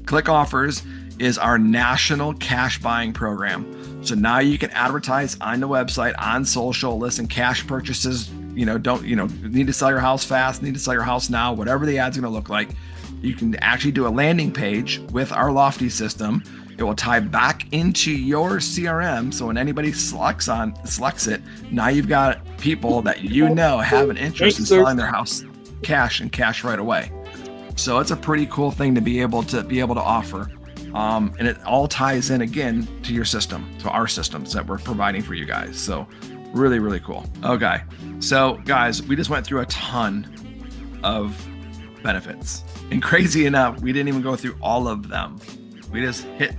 Click Offers is our national cash buying program. So now you can advertise on the website, on social, listen, cash purchases, need to sell your house fast, need to sell your house now, whatever the ad's going to look like. You can actually do a landing page with our Lofty system. It will tie back into your CRM. So when anybody selects it, now you've got people that have an interest in selling their house cash right away. So it's a pretty cool thing to be able to offer. And it all ties in again to your system, to our systems that we're providing for you guys. So really, really cool. Okay. So guys, we just went through a ton of benefits, and crazy enough, we didn't even go through all of them. We just hit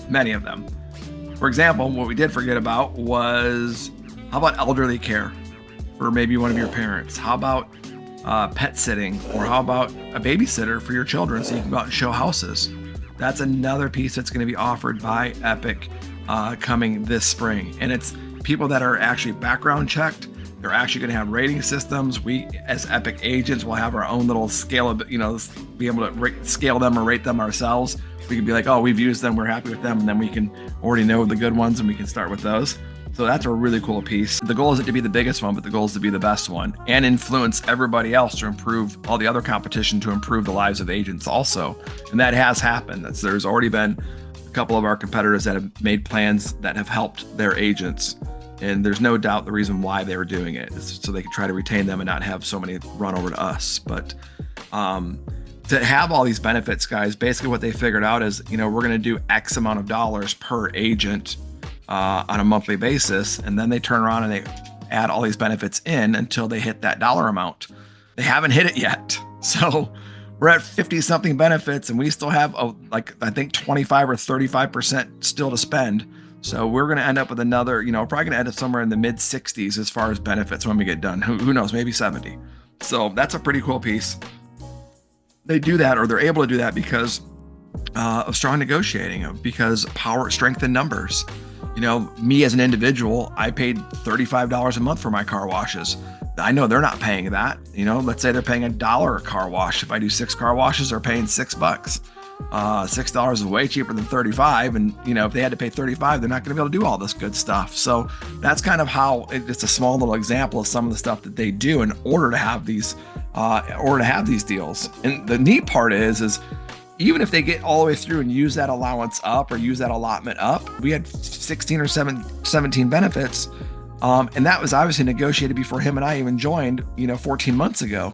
many of them. For example, what we did forget about was, how about elderly care for maybe one of your parents? How about pet sitting, or how about a babysitter for your children so you can go out and show houses? That's another piece that's going to be offered by Epique coming this spring. And it's people that are actually background checked. They're actually going to have rating systems. We, as Epique agents, will have our own little scale of, be able to scale them or rate them ourselves. We can be like, oh, we've used them, we're happy with them. And then we can already know the good ones and we can start with those. So that's a really cool piece. The goal isn't to be the biggest one, but the goal is to be the best one and influence everybody else to improve all the other competition, to improve the lives of agents also. And that has happened. There's already been a couple of our competitors that have made plans that have helped their agents. And there's no doubt the reason why they were doing it is so they could try to retain them and not have so many run over to us. But to have all these benefits, guys, basically what they figured out is, we're going to do X amount of dollars per agent on a monthly basis, and then they turn around and they add all these benefits in until they hit that dollar amount. They haven't hit it yet, so we're at 50 something benefits, and we still have I think 25 or 35% still to spend. So we're going to end up with another, probably going to end up somewhere in the mid 60s as far as benefits when we get done. Who knows, maybe 70. So that's a pretty cool piece. They do that, or they're able to do that because of strong negotiating, because power, strength in numbers. Me as an individual, I paid $35 a month for my car washes. I know they're not paying that. Let's say they're paying $1 a car wash. If I do 6 car washes, they're paying $6. $6 is way cheaper than 35. And, if they had to pay 35, they're not going to be able to do all this good stuff. So that's kind of how it's a small little example of some of the stuff that they do in order to have these, deals. And the neat part is even if they get all the way through and use that allowance up or use that allotment up, we had 16 or 17 benefits. And that was obviously negotiated before him and I even joined, 14 months ago.